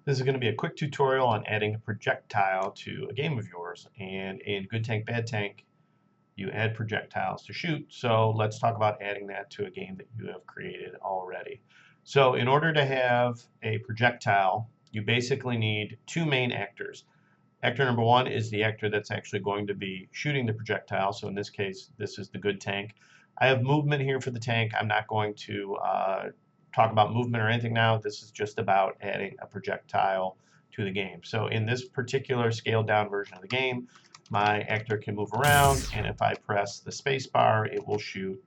This is going to be a quick tutorial on adding a projectile to a game of yours. And in Good Tank, Bad Tank, you add projectiles to shoot. So let's talk about adding that to a game that you have created already. So in order to have a projectile, you basically need two main actors. Actor number one is the actor that's actually going to be shooting the projectile. So in this case, this is the Good Tank. I have movement here for the tank. I'm not going to talk about movement or anything now. This is just about adding a projectile to the game. So in this particular scaled down version of the game, my actor can move around, and if I press the space bar, it will shoot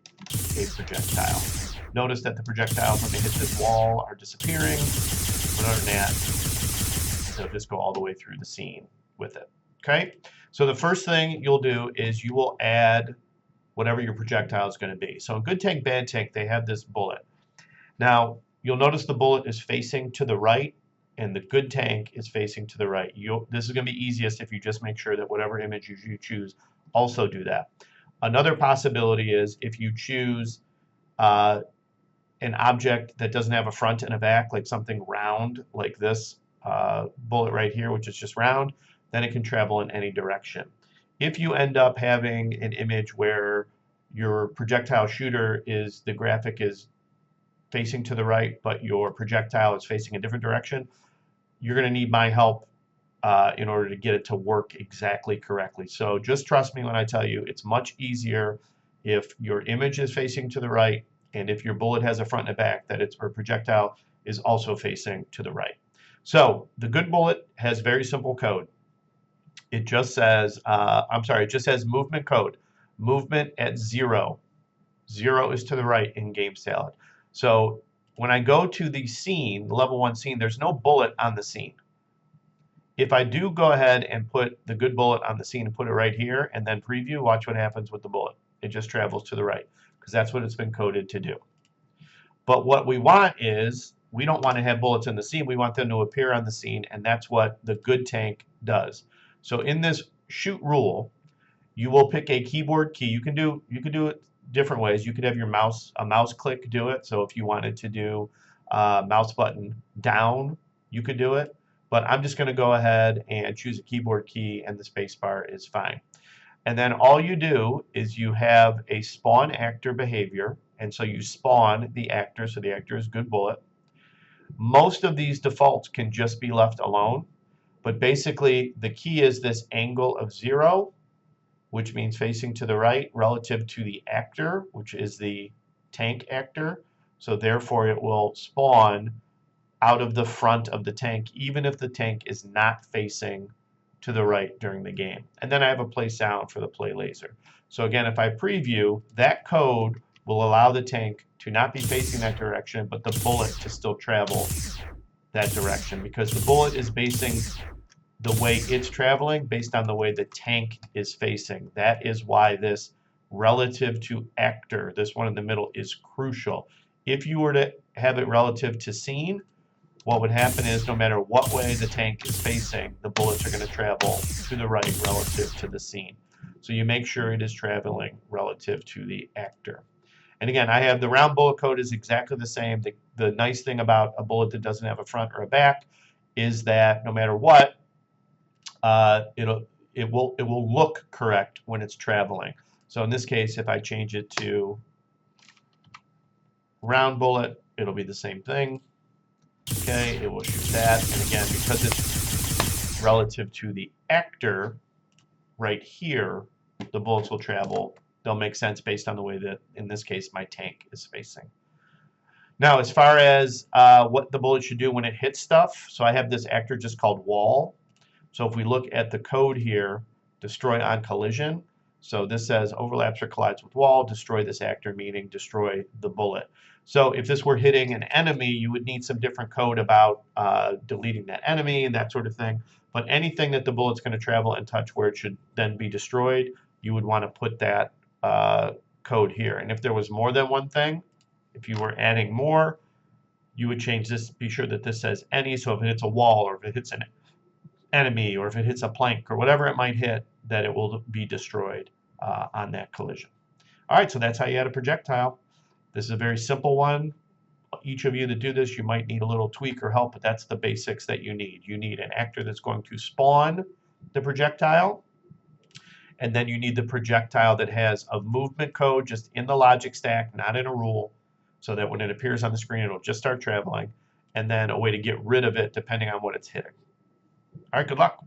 a projectile. Notice that the projectiles, when they hit this wall, are disappearing, but other than that, they'll just go all the way through the scene with it. Okay, so the first thing you'll do is you will add whatever your projectile is going to be. So in Good Tank, Bad Tank, they have this bullet. Now, you'll notice the bullet is facing to the right, and the Good Tank is facing to the right. This is going to be easiest if you just make sure that whatever image you choose also do that. Another possibility is if you choose an object that doesn't have a front and a back, like something round, like this bullet right here, which is just round, then it can travel in any direction. If you end up having an image where your projectile shooter the graphic is facing to the right, but your projectile is facing a different direction, you're going to need my help in order to get it to work exactly correctly. So just trust me when I tell you it's much easier if your image is facing to the right and if your bullet has a front and a back, that its projectile is also facing to the right. So the good bullet has very simple code. It just says, it just says movement code. Movement at 0. 0 is to the right in Game Salad. So when I go to the scene, the level 1 scene, there's no bullet on the scene. If I do go ahead and put the good bullet on the scene and put it right here and then preview, watch what happens with the bullet. It just travels to the right because that's what it's been coded to do. But what we want is, we don't want to have bullets in the scene. We want them to appear on the scene, and that's what the Good Tank does. So in this shoot rule, you will pick a keyboard key. You can do it different ways. You could have a mouse click do it. So if you wanted to do mouse button down, you could do it. But I'm just going to go ahead and choose a keyboard key, and the space bar is fine. And then all you do is you have a spawn actor behavior, and so you spawn the actor, so the actor is good bullet. Most of these defaults can just be left alone, but basically the key is this angle of 0, which means facing to the right, relative to the actor, which is the tank actor. So therefore it will spawn out of the front of the tank, even if the tank is not facing to the right during the game. And then I have a play sound for the play laser. So again, if I preview, that code will allow the tank to not be facing that direction, but the bullet to still travel that direction, because the bullet is basing the way it's traveling based on the way the tank is facing. That is why this relative to actor, this one in the middle, is crucial. If you were to have it relative to scene, what would happen is no matter what way the tank is facing, the bullets are going to travel to the right relative to the scene. So you make sure it is traveling relative to the actor. And again, I have the round bullet code is exactly the same. The nice thing about a bullet that doesn't have a front or a back is that no matter what, it will look correct when it's traveling. So in this case, if I change it to round bullet, it'll be the same thing. Okay, it will shoot that, and again, because it's relative to the actor right here, the bullets will travel. They'll make sense based on the way that, in this case, my tank is facing. Now, as far as what the bullet should do when it hits stuff, so I have this actor just called wall. So if we look at the code here, destroy on collision. So this says overlaps or collides with wall, destroy this actor, meaning destroy the bullet. So if this were hitting an enemy, you would need some different code about deleting that enemy and that sort of thing. But anything that the bullet's going to travel and touch where it should then be destroyed, you would want to put that code here. And if there was more than one thing, if you were adding more, you would change this, be sure that this says any. So if it hits a wall, or if it hits an enemy, or if it hits a plank, or whatever it might hit, that it will be destroyed on that collision. All right, so that's how you add a projectile. This is a very simple one. each of you that do this, you might need a little tweak or help, but that's the basics that you need. You need an actor that's going to spawn the projectile, and then you need the projectile that has a movement code just in the logic stack, not in a rule, so that when it appears on the screen, it'll just start traveling, and then a way to get rid of it depending on what it's hitting. All right, good luck.